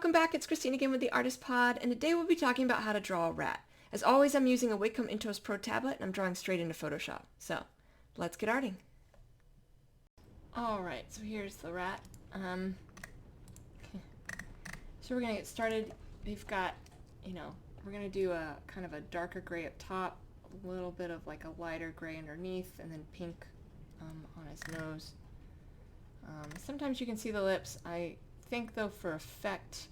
Welcome back, it's Christine again with the Artist Pod, and today we'll be talking about how to draw a rat. As always, I'm using a Wacom Intuos Pro tablet, and I'm drawing straight into Photoshop. So, let's get arting. Alright, so here's the rat. So we're going to get started. We've got, we're going to do a kind of a darker gray up top, a little bit of like a lighter gray underneath, and then pink on his nose. Sometimes you can see the lips. I think though for effect,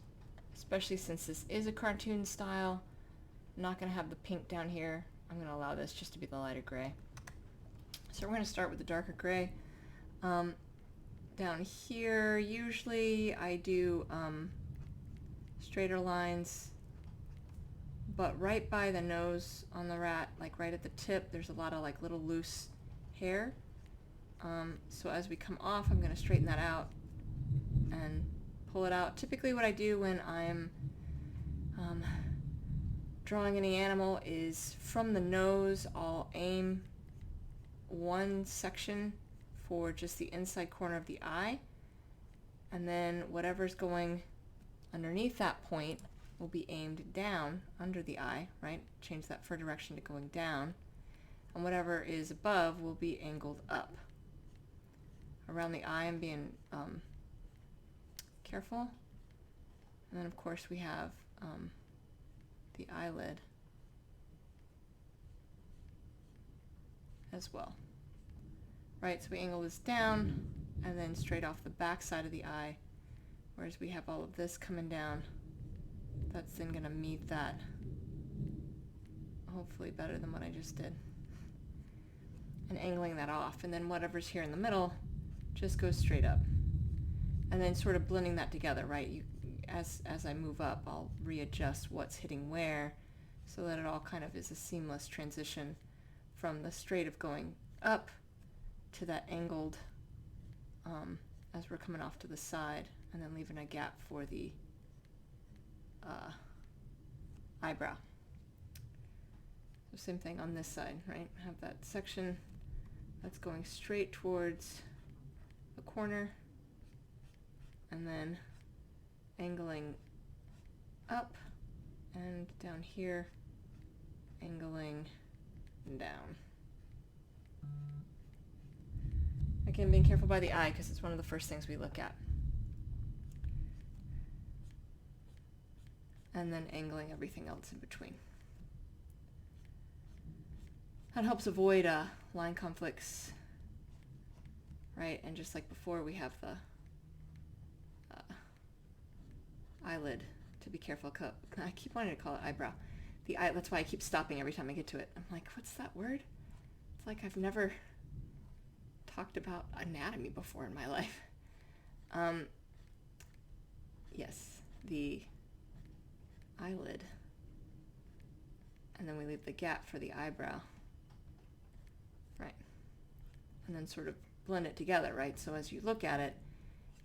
especially since this is a cartoon style, I'm not going to have the pink down here. I'm going to allow this just to be the lighter gray. So we're going to start with the darker gray. Down here, usually I do straighter lines, but right by the nose on the rat, like right at the tip, there's a lot of like little loose hair. So as we come off, I'm going to straighten that out and pull it out. Typically what I do when I'm drawing any animal is from the nose, I'll aim one section for just the inside corner of the eye, and then whatever's going underneath that point will be aimed down under the eye, right? Change that for direction to going down, and whatever is above will be angled up. Around the eye I'm being careful, and then of course we have the eyelid as well. Right, so we angle this down and then straight off the back side of the eye, whereas we have all of this coming down. That's then going to meet that hopefully better than what I just did. And angling that off, and then whatever's here in the middle just goes straight up. And then sort of blending that together, right? As I move up, I'll readjust what's hitting where so that it all kind of is a seamless transition from the straight of going up to that angled as we're coming off to the side, and then leaving a gap for the eyebrow. So same thing on this side, right? Have that section that's going straight towards the corner, and then angling up, and down here angling down. Again, being careful by the eye because it's one of the first things we look at. And then angling everything else in between. That helps avoid line conflicts, right? And just like before, we have the eyelid to be careful. I keep wanting to call it eyebrow. That's why I keep stopping every time I get to it. I'm like, what's that word? It's like I've never talked about anatomy before in my life. Yes, the eyelid, and then we leave the gap for the eyebrow, right? And then sort of blend it together, right? So as you look at it,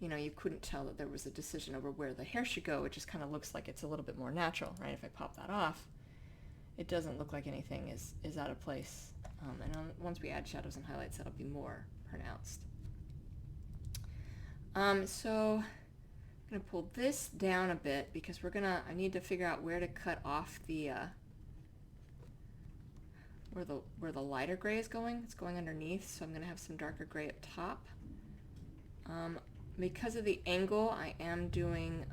you couldn't tell that there was a decision over where the hair should go. It just kind of looks like it's a little bit more natural, right? If I pop that off, it doesn't look like anything is out of place. Once we add shadows and highlights, that'll be more pronounced. So I'm going to pull this down a bit because I need to figure out where to cut off the where the lighter gray is going. It's going underneath, so I'm going to have some darker gray up top. Because of the angle, I am doing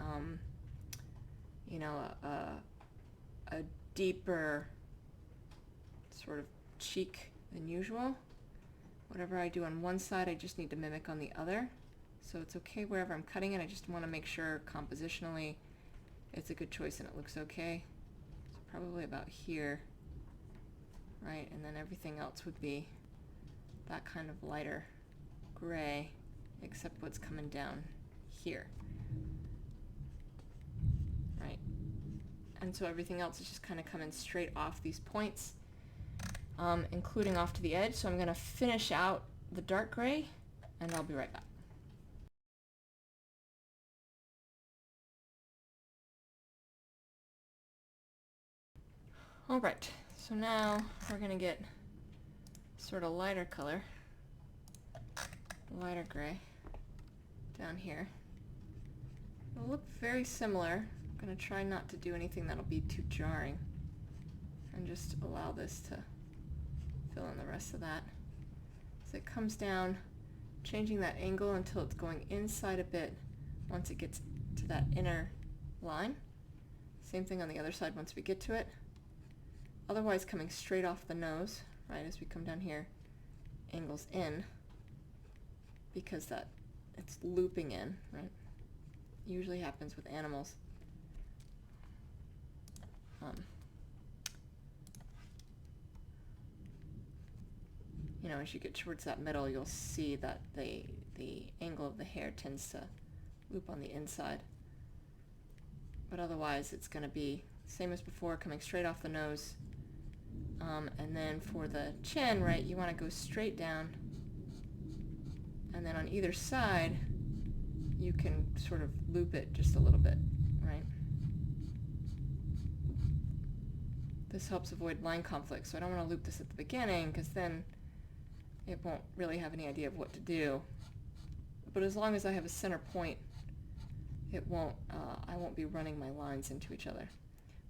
a deeper sort of cheek than usual. Whatever I do on one side, I just need to mimic on the other. So it's okay wherever I'm cutting it. I just want to make sure compositionally it's a good choice and it looks okay. So probably about here, right? And then everything else would be that kind of lighter gray, except what's coming down here, right? And so everything else is just kind of coming straight off these points, including off to the edge. So I'm going to finish out the dark gray, and I'll be right back. All right, so now we're going to get sort of lighter color, lighter gray down here. It'll look very similar. I'm going to try not to do anything that'll be too jarring and just allow this to fill in the rest of that. So it comes down, changing that angle until it's going inside a bit once it gets to that inner line. Same thing on the other side once we get to it. Otherwise coming straight off the nose, right, as we come down here, angles in, because that it's looping in, right? Usually happens with animals. You know, as you get towards that middle, you'll see that the angle of the hair tends to loop on the inside. But otherwise, it's going to be same as before, coming straight off the nose. And then for the chin, right, you want to go straight down. And then on either side, you can sort of loop it just a little bit, right? This helps avoid line conflict. So I don't want to loop this at the beginning because then it won't really have any idea of what to do. But as long as I have a center point, it won't, I won't be running my lines into each other.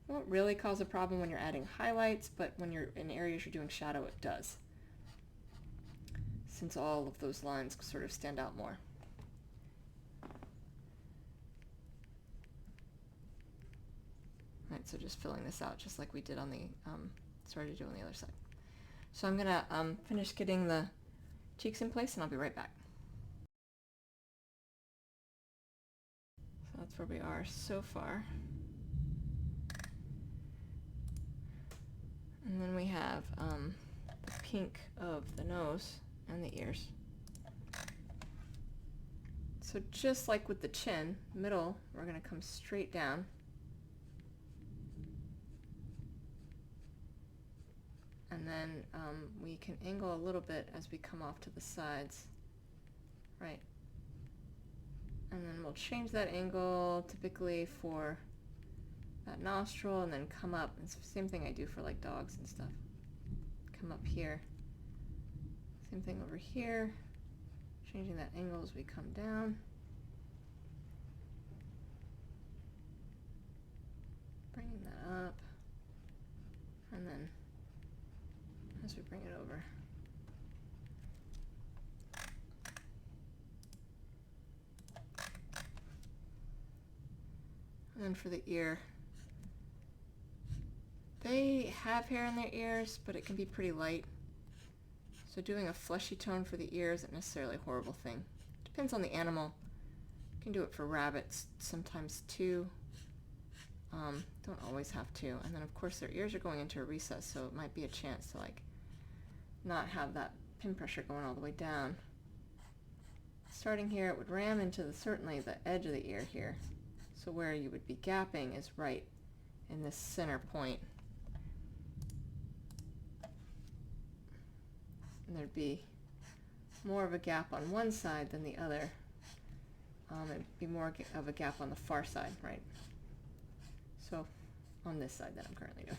It won't really cause a problem when you're adding highlights, but when you're in areas you're doing shadow, it does, since all of those lines sort of stand out more. Right, so just filling this out just like we did on the, started to do on the other side. So I'm gonna finish getting the cheeks in place and I'll be right back. So that's where we are so far. And then we have the pink of the nose and the ears. So just like with the chin, middle, we're going to come straight down. And then we can angle a little bit as we come off to the sides, right? And then we'll change that angle typically for that nostril and then come up. It's the same thing I do for like dogs and stuff. Come up here. Same thing over here. Changing that angle as we come down. Bringing that up. And then as we bring it over. And then for the ear, they have hair in their ears, but it can be pretty light. So doing a fleshy tone for the ear isn't necessarily a horrible thing. Depends on the animal. You can do it for rabbits sometimes too. Don't always have to. And then of course their ears are going into a recess, so it might be a chance to like not have that pin pressure going all the way down. Starting here, it would ram into certainly the edge of the ear here. So where you would be gapping is right in this center point. And there'd be more of a gap on one side than the other. It'd be more of a gap on the far side, right? So on this side that I'm currently doing.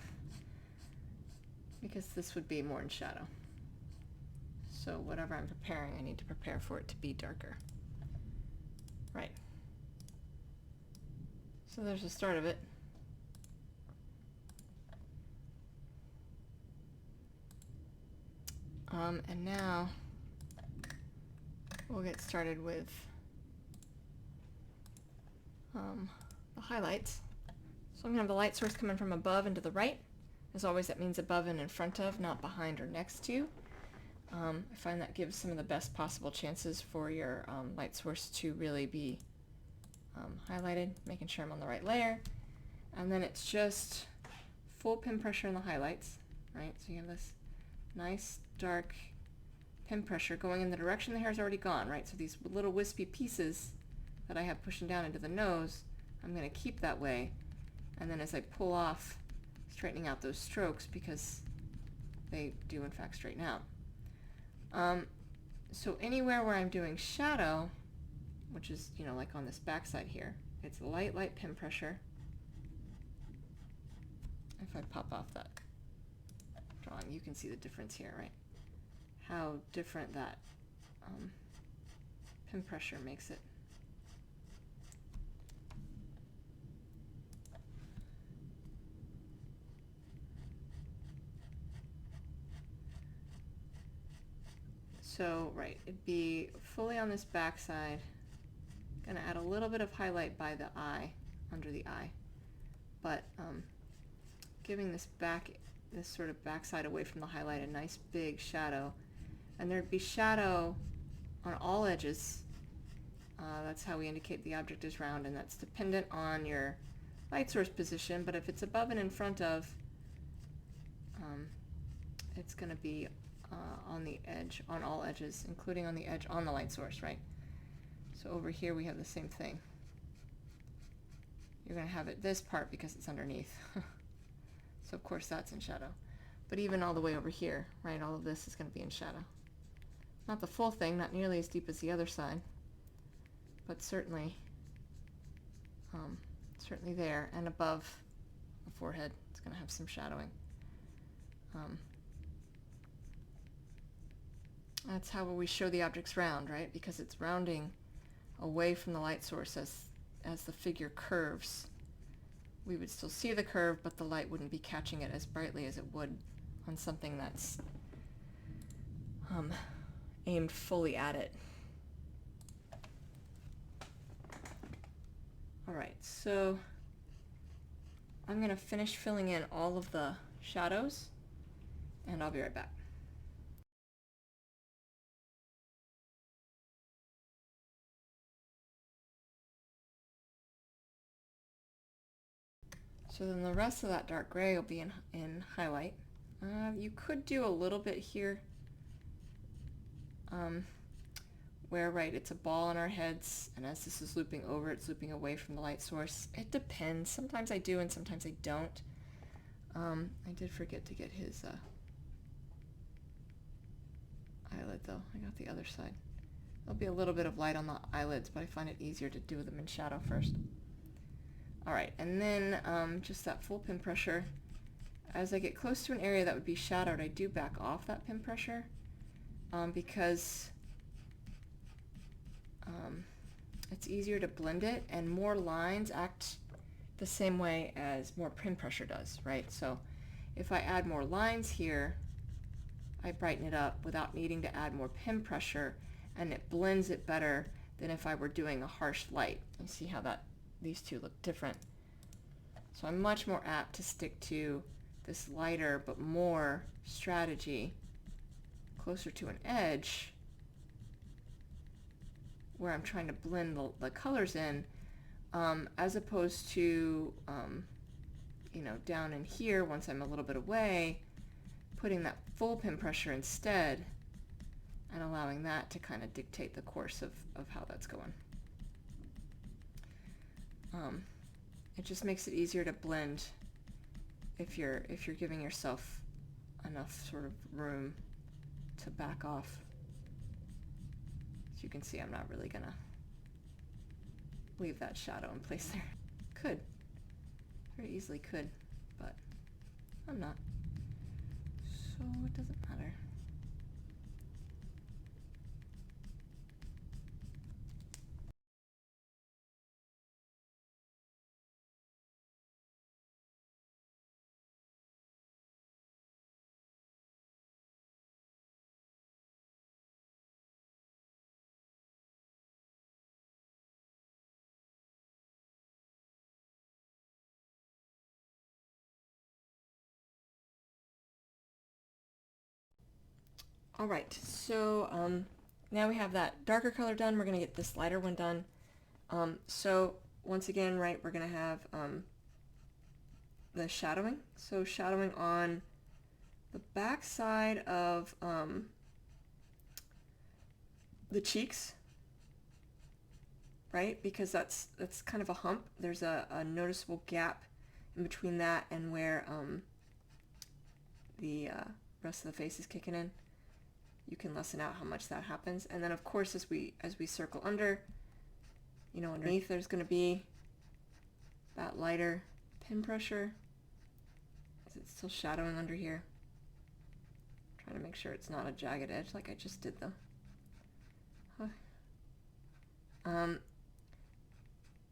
Because this would be more in shadow. So whatever I'm preparing, I need to prepare for it to be darker. Right. So there's the start of it. And now we'll get started with the highlights. So I'm going to have the light source coming from above and to the right. As always, that means above and in front of, not behind or next to. I find that gives some of the best possible chances for your light source to really be highlighted, making sure I'm on the right layer. And then it's just full pin pressure in the highlights, right? So you have this nice dark pin pressure going in the direction the hair's already gone, right? So these little wispy pieces that I have pushing down into the nose, I'm going to keep that way. And then as I pull off, straightening out those strokes because they do in fact straighten out. So anywhere where I'm doing shadow, which is, you know, like on this back side here, it's light pin pressure. If I pop off that drawing, you can see the difference here, right? How different that pin pressure makes it. So, right, it'd be fully on this back side. Gonna add a little bit of highlight by the eye, under the eye, but giving this sort of backside away from the highlight a nice big shadow, and there'd be shadow on all edges. That's how we indicate the object is round, and that's dependent on your light source position, but if it's above and in front of, it's going to be on the edge, on all edges, including on the edge on the light source, right? So over here we have the same thing. You're going to have it this part because it's underneath. So of course that's in shadow. But even all the way over here, right, all of this is going to be in shadow. Not the full thing, not nearly as deep as the other side, but certainly certainly there, and above the forehead it's going to have some shadowing. That's how we show the object's round, right? Because it's rounding away from the light source as the figure curves. We would still see the curve, but the light wouldn't be catching it as brightly as it would on something that's aimed fully at it. Alright, so I'm going to finish filling in all of the shadows, and I'll be right back. So then the rest of that dark gray will be in highlight. You could do a little bit here where, right, it's a ball on our heads, and as this is looping over, it's looping away from the light source. It depends. Sometimes I do and sometimes I don't. I did forget to get his eyelid though. I got the other side. There'll be a little bit of light on the eyelids, but I find it easier to do them in shadow first. Alright, and then just that full pin pressure. As I get close to an area that would be shadowed, I do back off that pin pressure because it's easier to blend it, and more lines act the same way as more pin pressure does, right? So if I add more lines here, I brighten it up without needing to add more pin pressure, and it blends it better than if I were doing a harsh light. You see how these two look different. So I'm much more apt to stick to this lighter but more strategy closer to an edge where I'm trying to blend the colors in, as opposed to you know, down in here once I'm a little bit away, putting that full pin pressure instead and allowing that to kind of dictate the course of how that's going. It just makes it easier to blend if you're giving yourself enough sort of room to back off. As you can see, I'm not really gonna leave that shadow in place there. Could, very easily could, but I'm not. So it doesn't matter. All right, so now we have that darker color done. We're going to get this lighter one done. So once again, right, we're going to have the shadowing. So shadowing on the back side of the cheeks, right, because that's kind of a hump. There's a noticeable gap in between that and where the rest of the face is kicking in. You can lessen out how much that happens, and then of course as we circle under, you know, underneath there's going to be that lighter pin pressure. Is it still shadowing under here? Trying to make sure it's not a jagged edge like I just did though.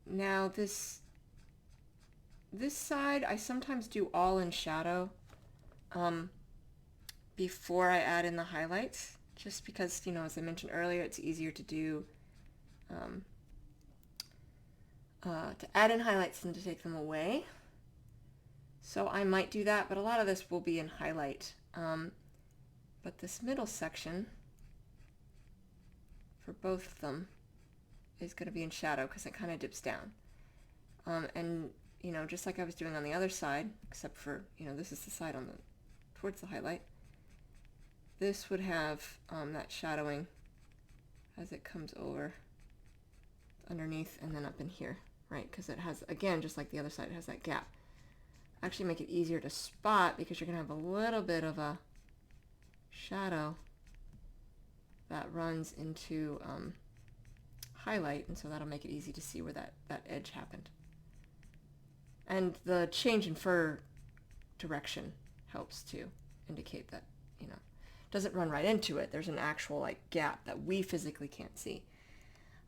Now this side I sometimes do all in shadow before I add in the highlights, just because, you know, as I mentioned earlier, it's easier to do, to add in highlights than to take them away. So I might do that, but a lot of this will be in highlight. But this middle section, for both of them, is going to be in shadow because it kind of dips down. And, you know, just like I was doing on the other side, except for, you know, this is the side on the towards the highlight, this would have that shadowing as it comes over underneath and then up in here, right? Because it has, again, just like the other side, it has that gap. Actually make it easier to spot because you're going to have a little bit of a shadow that runs into highlight, and so that'll make it easy to see where that edge happened. And the change in fur direction helps to indicate that, you know, it doesn't run right into it. There's an actual like gap that we physically can't see.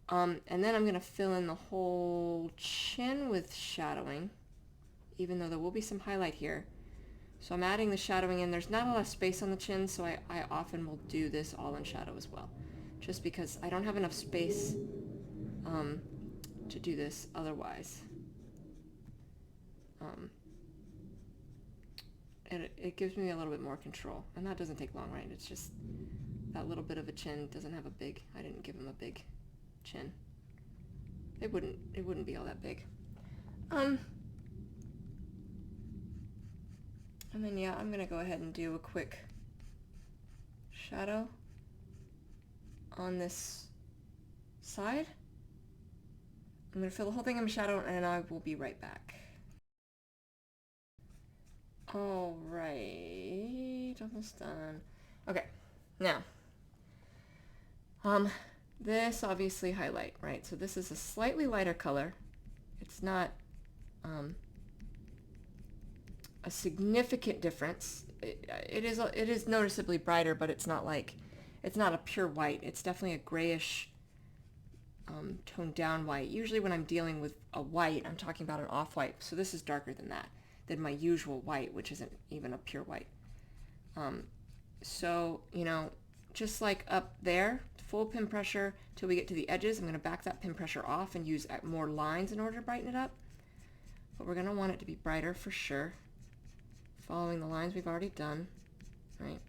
And then I'm going to fill in the whole chin with shadowing, even though there will be some highlight here. So I'm adding the shadowing in. There's not a lot of space on the chin, so I often will do this all in shadow as well, just because I don't have enough space to do this otherwise. And it gives me a little bit more control, and that doesn't take long, right? It's just that little bit of a chin doesn't have a big, I didn't give him a big chin. It wouldn't be all that big. And then yeah, I'm gonna go ahead and do a quick shadow on this side. I'm gonna fill the whole thing in shadow and I will be right back. All right, almost done. Okay, now, this obviously highlight, right? So this is a slightly lighter color. It's not a significant difference. It is noticeably brighter, but it's not a pure white. It's definitely a grayish, toned down white. Usually when I'm dealing with a white, I'm talking about an off-white. So this is darker than that, than my usual white, which isn't even a pure white. So, you know, just like up there, full pin pressure till we get to the edges. I'm going to back that pin pressure off and use more lines in order to brighten it up. But we're going to want it to be brighter for sure, following the lines we've already done, right?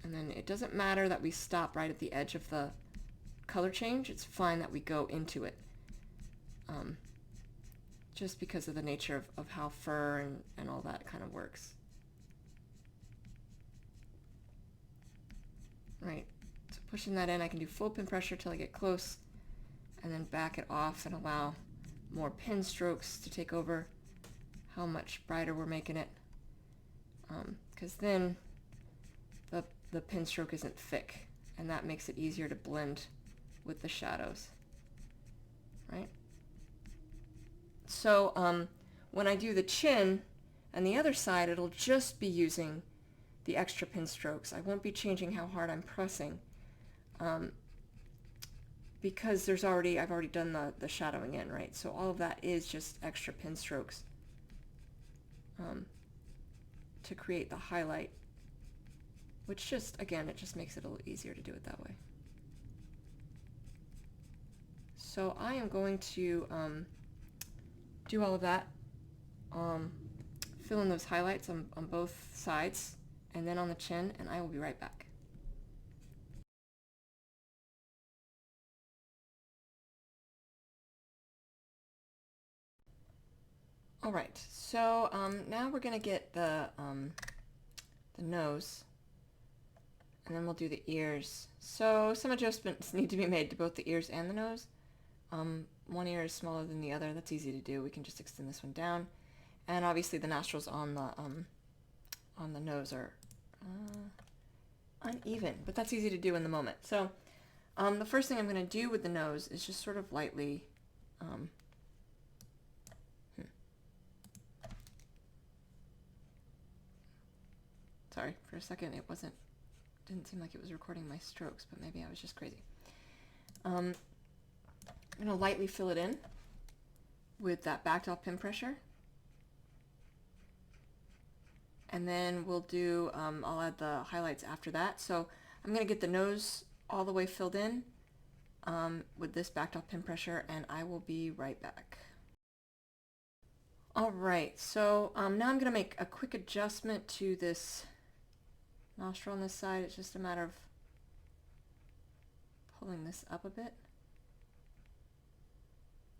And then it doesn't matter that we stop right at the edge of the color change. It's fine that we go into it, just because of the nature of how fur and all that kind of works. Right, so pushing that in, I can do full pin pressure till I get close, and then back it off and allow more pin strokes to take over how much brighter we're making it, because then the pin stroke isn't thick, and that makes it easier to blend with the shadows, right? So when I do the chin and the other side, it'll just be using the extra pin strokes. I won't be changing how hard I'm pressing, because I've already done the shadowing in, right? So all of that is just extra pin strokes to create the highlight, which just, again, it just makes it a little easier to do it that way. So I am going to do all of that, fill in those highlights on both sides, and then on the chin, and I will be right back. All right, so now we're going to get the nose, and then we'll do the ears. So some adjustments need to be made to both the ears and the nose. One ear is smaller than the other. That's easy to do. We can just extend this one down, and obviously the nostrils on the nose are uneven, but that's easy to do in the moment. So the first thing I'm going to do with the nose is just sort of lightly sorry, for a second it didn't seem like it was recording my strokes, but maybe I was just crazy. I'm going to lightly fill it in with that backed off pin pressure. and then we'll do, I'll add the highlights after that. So I'm going to get the nose all the way filled in with this backed off pin pressure, and I will be right back. Alright, so now I'm going to make a quick adjustment to this nostril on this side. It's just a matter of pulling this up a bit.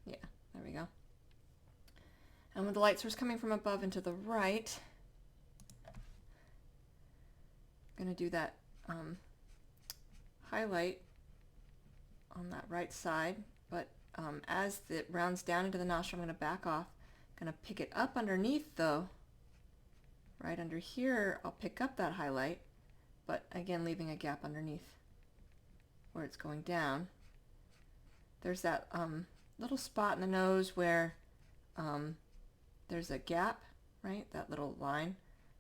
Yeah, there we go. And with the light source coming from above and to the right, I'm going to do that highlight on that right side, but as it rounds down into the nostril, I'm going to back off. I'm going to pick it up underneath though. Right under here, I'll pick up that highlight, but again leaving a gap underneath where it's going down. There's that little spot in the nose where there's a gap, right? That little line.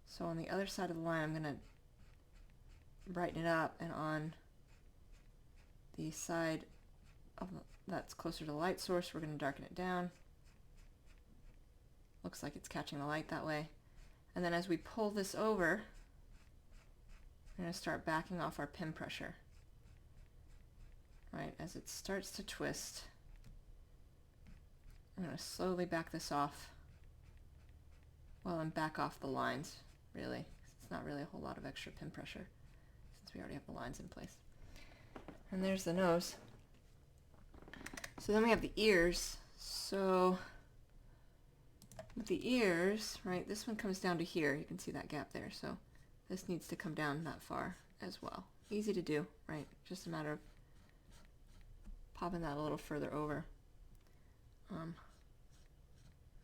So on the other side of the line, I'm going to brighten it up, and on the side of that's closer to the light source, we're going to darken it down. Looks like it's catching the light that way. And then as we pull this over, we're going to start backing off our pin pressure. Right, as it starts to twist, I'm going to slowly back this off. Well, and back off the lines, really. It's not really a whole lot of extra pin pressure since we already have the lines in place. And there's the nose. So then we have the ears. So with the ears, right, this one comes down to here. You can see that gap there. So this needs to come down that far as well. Easy to do, right? Just a matter of popping that a little further over.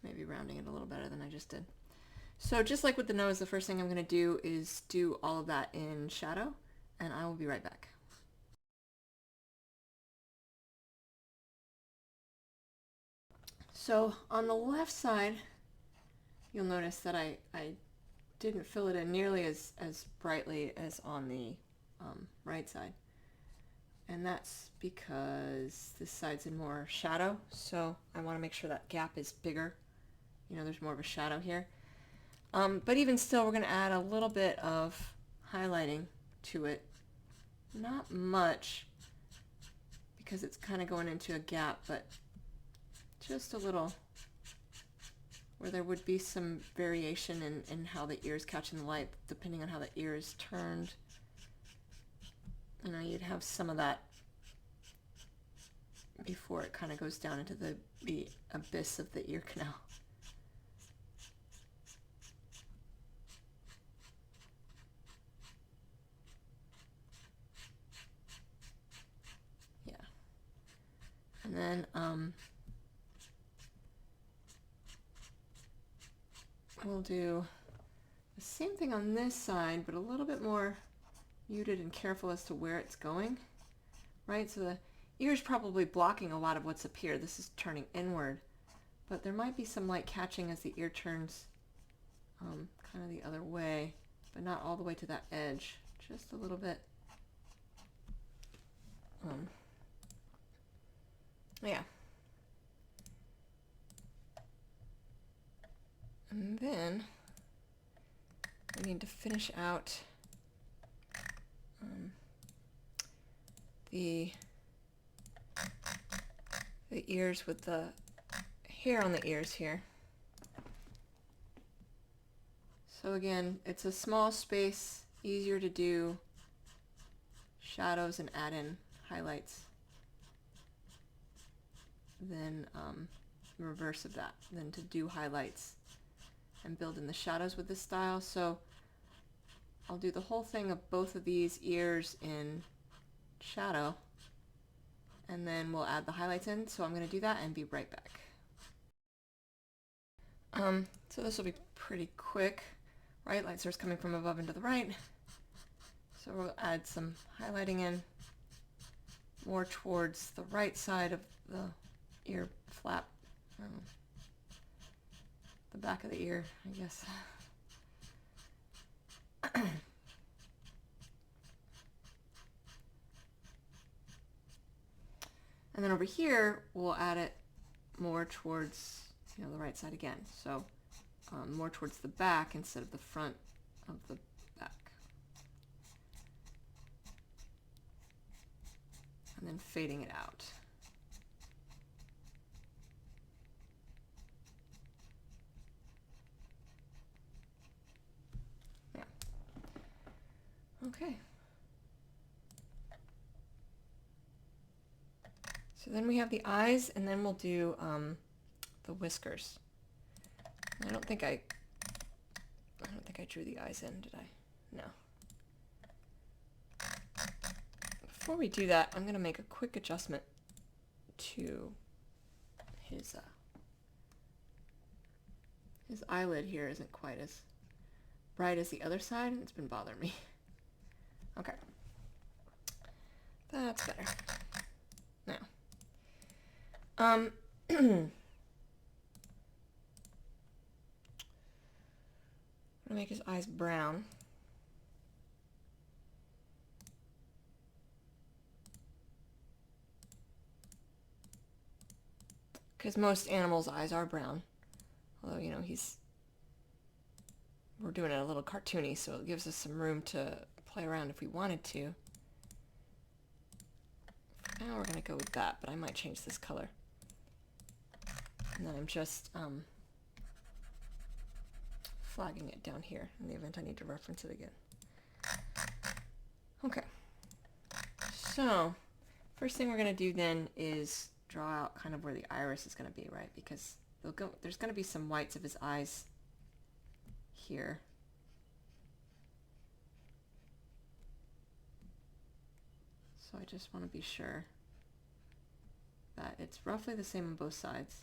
Maybe rounding it a little better than I just did. So just like with the nose, the first thing I'm going to do is do all of that in shadow, and I will be right back. So on the left side, you'll notice that I didn't fill it in nearly as brightly as on the right side. And that's because this side's in more shadow, so I want to make sure that gap is bigger. You know, there's more of a shadow here. But even still, we're going to add a little bit of highlighting to it. Not much, because it's kind of going into a gap, but just a little, where there would be some variation in how the ear is catching the light, depending on how the ear is turned. You know, you'd have some of that before it kind of goes down into the abyss of the ear canal. Yeah. And then we'll do the same thing on this side, but a little bit more muted and careful as to where it's going, right? So the ear is probably blocking a lot of what's up here. This is turning inward, but there might be some light catching as the ear turns kind of the other way, but not all the way to that edge, just a little bit. Yeah. And then we need to finish out the ears with the hair on the ears here. So again, it's a small space, easier to do shadows and add in highlights than the reverse of that, than to do highlights and build in the shadows with this style. So I'll do the whole thing of both of these ears in shadow, and then we'll add the highlights in. So I'm going to do that and be right back. So this will be pretty quick, right? Light source coming from above and to the right. So we'll add some highlighting in more towards the right side of the ear flap, the back of the ear, I guess. And then over here, we'll add it more towards, the right side again. So more towards the back instead of the front of the back. And then fading it out. Yeah. Okay. So then we have the eyes, and then we'll do the whiskers. I don't think I drew the eyes in, did I? No. Before we do that, I'm going to make a quick adjustment to his eyelid here isn't quite as bright as the other side, and it's been bothering me. Okay. That's better. Now. I'm gonna make his eyes brown. Because most animals' eyes are brown. Although, you know, we're doing it a little cartoony, so it gives us some room to play around if we wanted to. Now we're going to go with that, but I might change this color. And then I'm just flagging it down here in the event I need to reference it again. Okay. So, first thing we're going to do then is draw out kind of where the iris is going to be, right? Because there's going to be some whites of his eyes here. So I just want to be sure that it's roughly the same on both sides.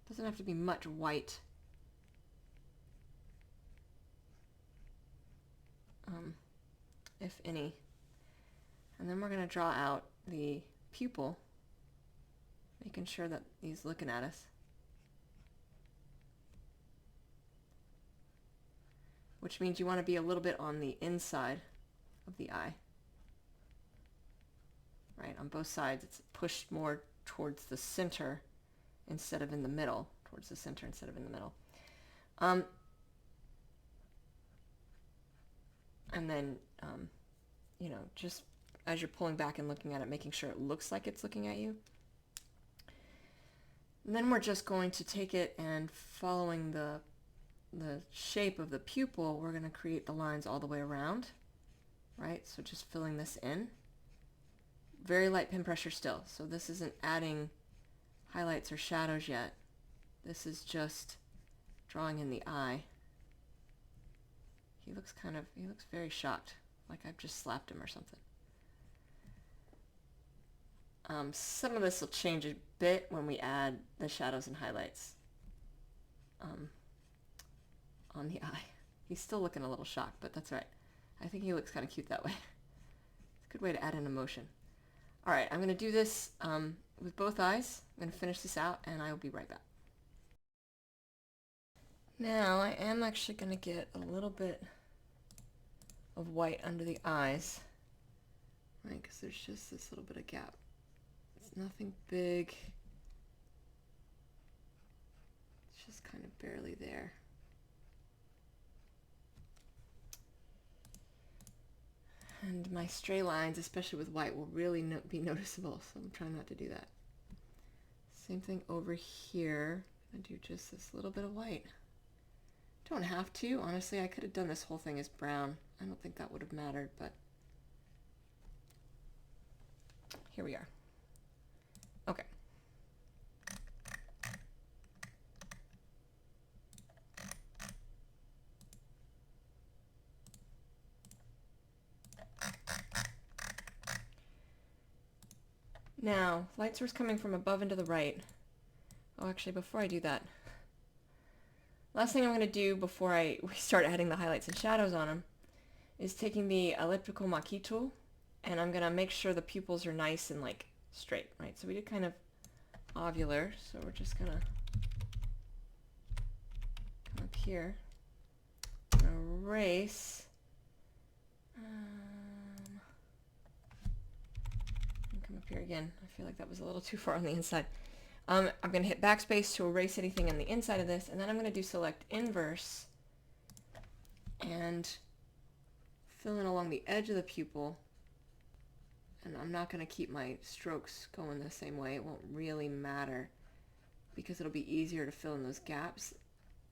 Doesn't have to be much white. If any. And then we're going to draw out the pupil, making sure that he's looking at us. Which means you want to be a little bit on the inside of the eye. Right, on both sides it's pushed more towards the center instead of in the middle. Towards the center instead of in the middle. And then, you know, just as you're pulling back and looking at it, making sure it looks like it's looking at you. And then we're just going to take it and following the shape of the pupil, we're going to create the lines all the way around, right? So just filling this in. Very light pen pressure still. So this isn't adding highlights or shadows yet. This is just drawing in the eye. He looks very shocked, like I've just slapped him or something. Some of this will change a bit when we add the shadows and highlights on the eye. He's still looking a little shocked, but that's right. I think he looks kind of cute that way. It's a good way to add in emotion. All right, I'm going to do this with both eyes. I'm going to finish this out, and I will be right back. Now, I am actually going to get a little bit of white under the eyes, right, because there's just this little bit of gap. It's nothing big. It's just kind of barely there. And my stray lines, especially with white, will really be noticeable, so I'm trying not to do that. Same thing over here. I do just this little bit of white. Don't have to. Honestly, I could have done this whole thing as brown. I don't think that would have mattered, but here we are. Okay. Now, light source coming from above and to the right. Oh, actually, before I do that, last thing I'm going to do before we start adding the highlights and shadows on them is taking the elliptical Maki tool, and I'm going to make sure the pupils are nice and like straight, right? So we did kind of ovular, so we're just going to come up here, erase, and come up here again. I feel like that was a little too far on the inside. I'm going to hit backspace to erase anything on the inside of this, and then I'm going to do select inverse and fill in along the edge of the pupil. And I'm not going to keep my strokes going the same way. It won't really matter because it'll be easier to fill in those gaps.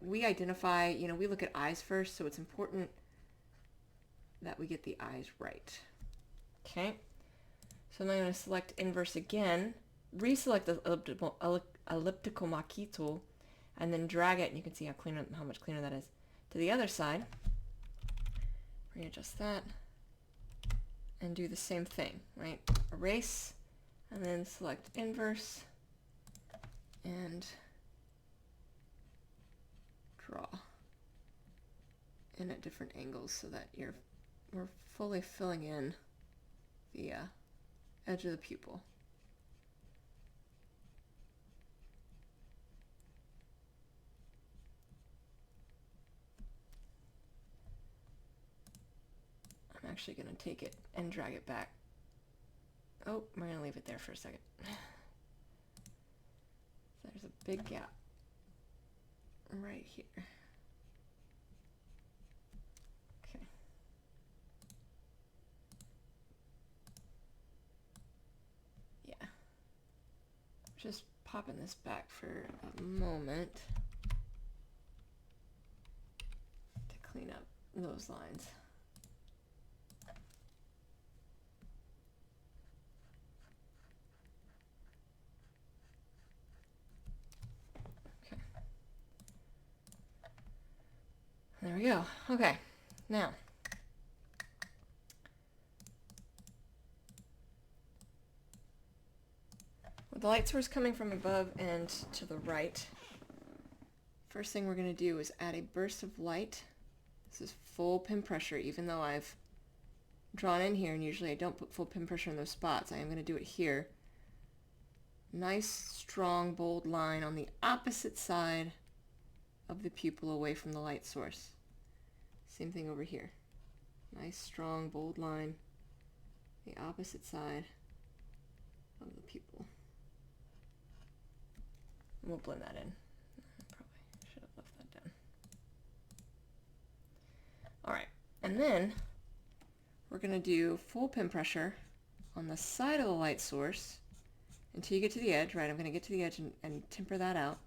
We identify, we look at eyes first, so it's important that we get the eyes right. Okay, so I'm going to select inverse again, reselect the elliptical Mach-E tool, and then drag it, and you can see how much cleaner that is, to the other side. Readjust that. And do the same thing, right? Erase, and then select inverse, and draw in at different angles so that we're fully filling in the edge of the pupil. I'm actually going to take it and drag it back. Oh, we're going to leave it there for a second. There's a big gap right here. Okay. Yeah. Just popping this back for a moment to clean up those lines. There we go. Okay, now with the light source coming from above and to the right, first thing we're going to do is add a burst of light. This is full pin pressure, even though I've drawn in here, and usually I don't put full pin pressure in those spots. I am going to do it here. Nice, strong, bold line on the opposite side of the pupil away from the light source. Same thing over here. Nice, strong, bold line, the opposite side of the pupil. And we'll blend that in. Probably should have left that down. All right, and then we're going to do full pin pressure on the side of the light source until you get to the edge, right? I'm going to get to the edge and temper that out.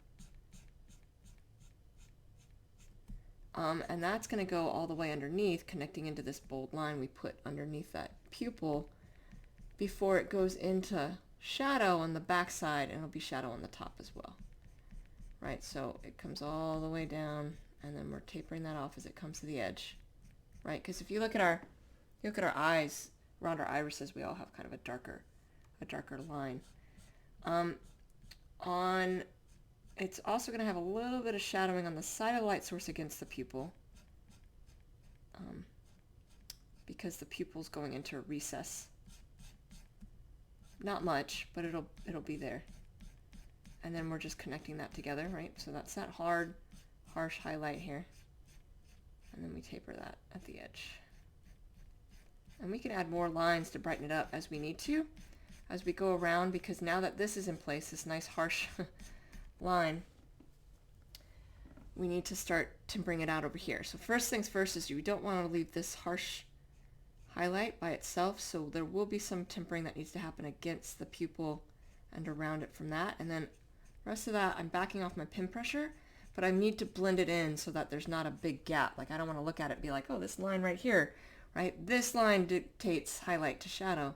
And that's going to go all the way underneath, connecting into this bold line we put underneath that pupil before it goes into shadow on the back side, and it'll be shadow on the top as well. Right, so it comes all the way down, and then we're tapering that off as it comes to the edge. Right, because if you look at our eyes, around our irises, we all have kind of a darker line. It's also going to have a little bit of shadowing on the side of the light source against the pupil, because the pupil's going into a recess. Not much, but it'll be there. And then we're just connecting that together, right? So that's that harsh highlight here. And then we taper that at the edge. And we can add more lines to brighten it up as we need to, as we go around, because now that this is in place, this nice harsh line, we need to start tempering it out over here. So first things first is you don't want to leave this harsh highlight by itself, so there will be some tempering that needs to happen against the pupil and around it from that. And then the rest of that, I'm backing off my pin pressure, but I need to blend it in so that there's not a big gap. Like, I don't want to look at it and be like, oh, this line right here, right? This line dictates highlight to shadow.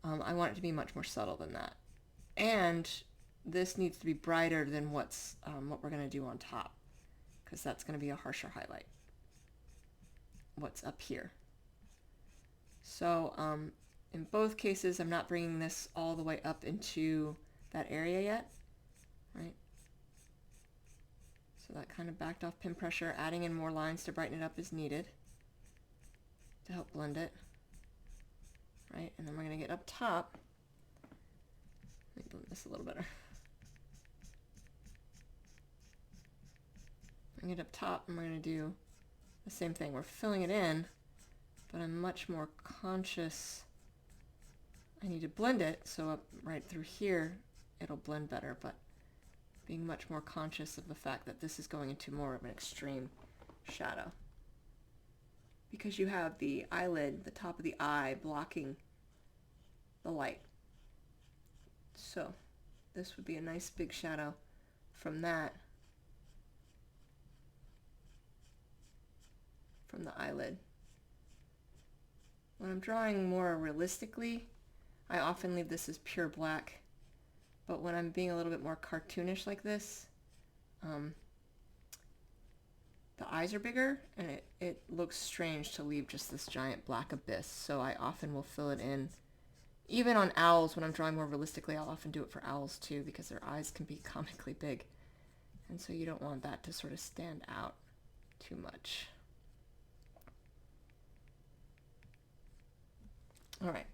I want it to be much more subtle than that. And this needs to be brighter than what we're going to do on top, because that's going to be a harsher highlight, what's up here. So in both cases, I'm not bringing this all the way up into that area yet, right? So that kind of backed off pin pressure. Adding in more lines to brighten it up is needed to help blend it, right? And then we're going to get up top. Let me blend this a little better. Bring it up top, and we're going to do the same thing. We're filling it in, but I'm much more conscious. I need to blend it, so up right through here, it'll blend better, but being much more conscious of the fact that this is going into more of an extreme shadow. Because you have the eyelid, the top of the eye, blocking the light. So this would be a nice big shadow from that, from the eyelid. When I'm drawing more realistically, I often leave this as pure black, but when I'm being a little bit more cartoonish like this, the eyes are bigger and it looks strange to leave just this giant black abyss, so I often will fill it in. Even on owls, when I'm drawing more realistically, I'll often do it for owls too, because their eyes can be comically big, and so you don't want that to sort of stand out too much. All right.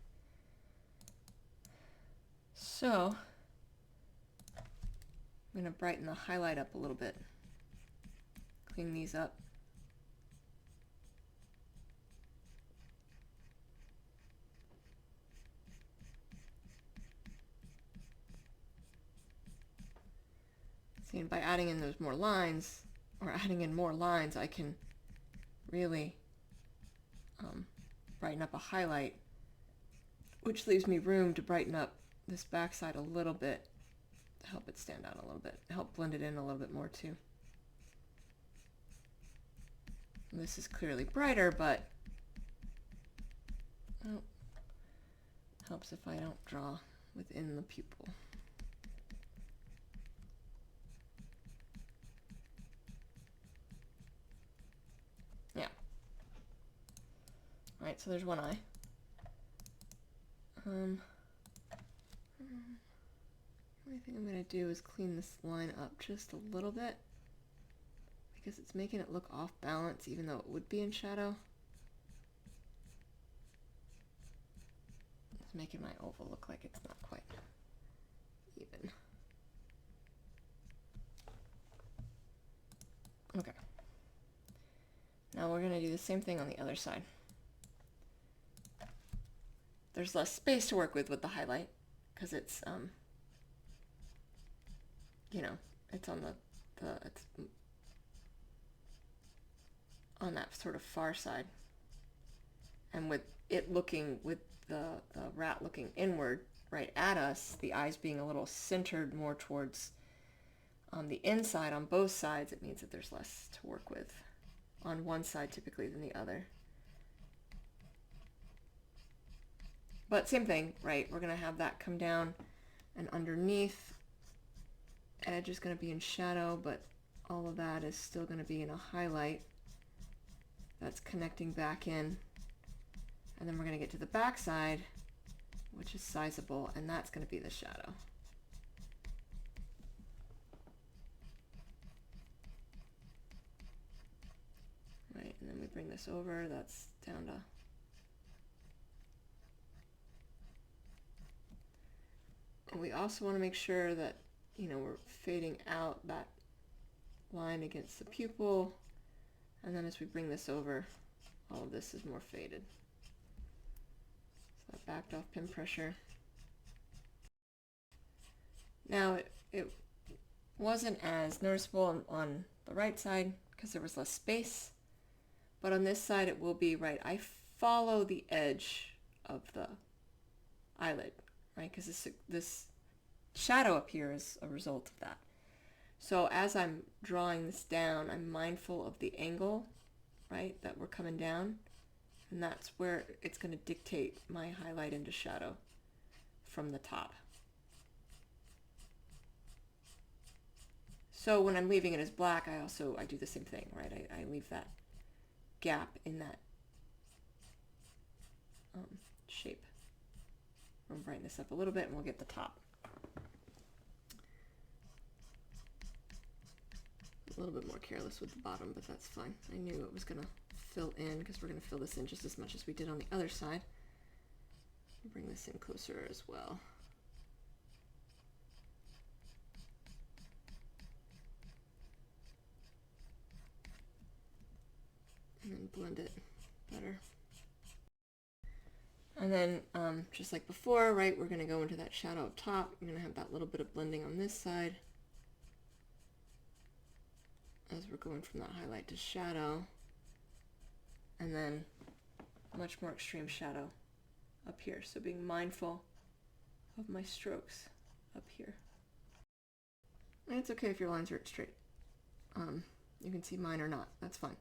So I'm going to brighten the highlight up a little bit. Clean these up. See, and by adding in those more lines, or adding in more lines, I can really brighten up a highlight, which leaves me room to brighten up this backside a little bit to help it stand out a little bit, help blend it in a little bit more too. And this is clearly brighter, but well, helps if I don't draw within the pupil. Yeah. All right, so there's one eye. The only thing I'm going to do is clean this line up just a little bit, because it's making it look off balance even though it would be in shadow. It's making my oval look like it's not quite even. Okay. Now we're going to do the same thing on the other side. There's less space to work with the highlight, because it's you know, it's on it's on that sort of far side, and with it looking, with the rat looking inward right at us, the eyes being a little centered more towards the inside on both sides, it means that there's less to work with on one side typically than the other. But same thing, right? We're going to have that come down, and underneath edge is going to be in shadow, but all of that is still going to be in a highlight that's connecting back in. And then we're going to get to the back side, which is sizable, and that's going to be the shadow. Right, and then we bring this over, that's down to and we also want to make sure that, you know, we're fading out that line against the pupil, and then as we bring this over, all of this is more faded. So I backed off pin pressure. Now it wasn't as noticeable on the right side because there was less space, but on this side it will be, right? I follow the edge of the eyelid, right? Because this shadow up here is a result of that. So as I'm drawing this down, I'm mindful of the angle, right, that we're coming down, and that's where it's going to dictate my highlight into shadow from the top. So when I'm leaving it as black, I do the same thing, right? I leave that gap in that shape. I'll brighten this up a little bit and we'll get the top. A little bit more careless with the bottom, but that's fine. I knew it was going to fill in because we're going to fill this in just as much as we did on the other side. Bring this in closer as well. And then blend it better. And then just like before, right, we're going to go into that shadow up top. We're going to have that little bit of blending on this side. as we're going from that highlight to shadow, and then much more extreme shadow up here. So being mindful of my strokes up here. And it's okay if your lines are straight. You can see mine or not, that's fine.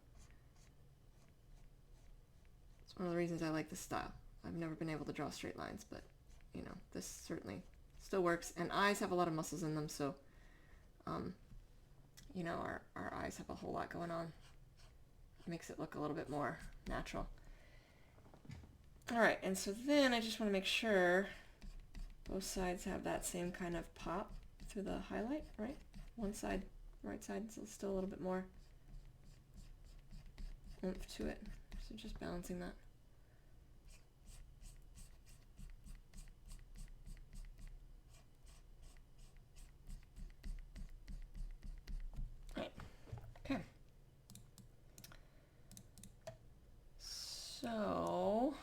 It's one of the reasons I like this style. I've never been able to draw straight lines, but you know, this certainly still works. And eyes have a lot of muscles in them, so you know, our eyes have a whole lot going on. It makes it look a little bit more natural. All right, and so then I just want to make sure both sides have that same kind of pop through the highlight, right? One side, right side, so still a little bit more oomph to it. So just balancing that. Right. Okay. So,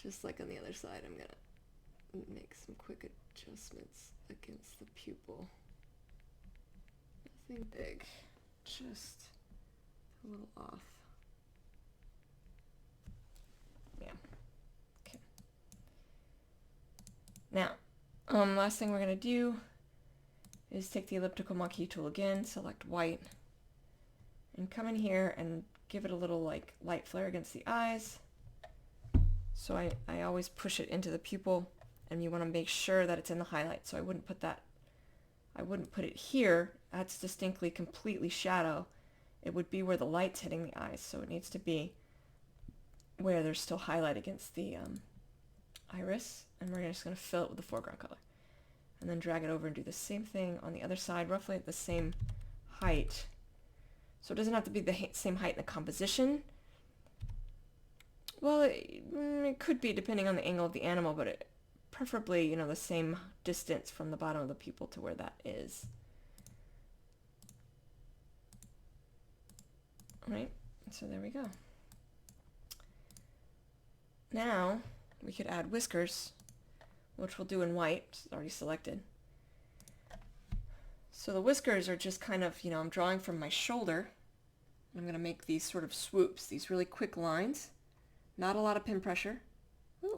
just like on the other side, I'm gonna make some quick adjustments against the pupil. Nothing big, just a little off. Yeah. Okay. Now, last thing we're gonna do is take the elliptical marquee tool again, select white, and come in here and give it a little like light flare against the eyes. So I always push it into the pupil, and you want to make sure that it's in the highlight. So I wouldn't put it here. That's distinctly completely shadow. It would be where the light's hitting the eyes, so it needs to be where there's still highlight against the iris, and we're just going to fill it with the foreground color. And then drag it over and do the same thing on the other side, roughly at the same height. So it doesn't have to be the same height in the composition. Well, it could be depending on the angle of the animal, but preferably, you know, the same distance from the bottom of the pupil to where that is. All right, so there we go. Now we could add whiskers, which we'll do in white, it's already selected. So the whiskers are just kind of, you know, I'm drawing from my shoulder. I'm going to make these sort of swoops, these really quick lines. Not a lot of pin pressure. Ooh,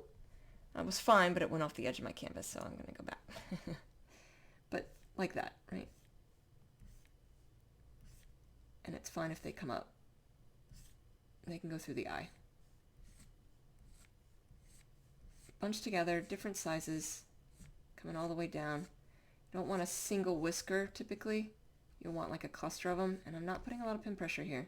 that was fine, but it went off the edge of my canvas, so I'm going to go back. But like that, right? And it's fine if they come up. They can go through the eye. Bunch together, different sizes, coming all the way down. You don't want a single whisker typically. You'll want like a cluster of them, and I'm not putting a lot of pin pressure here.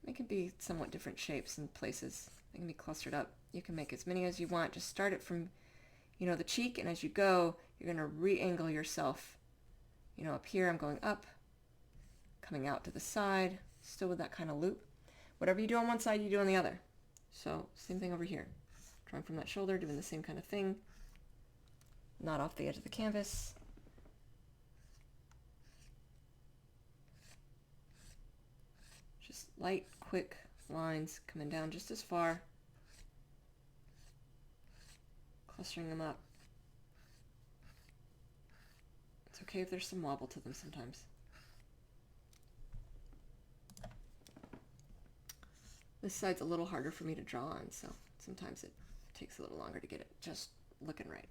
They can be somewhat different shapes and places. They can be clustered up. You can make as many as you want. Just start it from, you know, the cheek, and as you go, you're going to re-angle yourself. You know, up here I'm going up, coming out to the side, still with that kind of loop. Whatever you do on one side, you do on the other. So same thing over here. Drawing from that shoulder, doing the same kind of thing. Not off the edge of the canvas. Just light, quick lines coming down just as far. Clustering them up. It's okay if there's some wobble to them sometimes. This side's a little harder for me to draw on, so sometimes it takes a little longer to get it just looking right.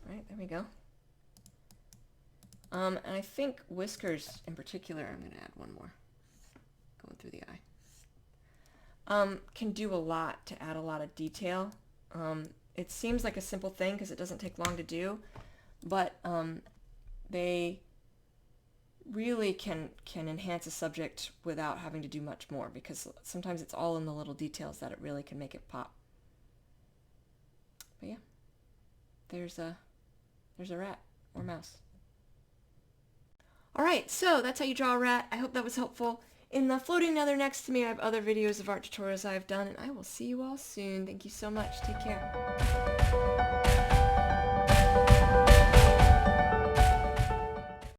All right, there we go. And I think whiskers in particular, I'm going to add one more going through the eye. Can do a lot to add a lot of detail. It seems like a simple thing because it doesn't take long to do, but they really can enhance a subject without having to do much more, because sometimes it's all in the little details that it really can make it pop. But yeah, there's a rat or mouse. Alright, so that's how you draw a rat. I hope that was helpful. In the floating nether next to me, I have other videos of art tutorials I've done, and I will see you all soon. Thank you so much. Take care.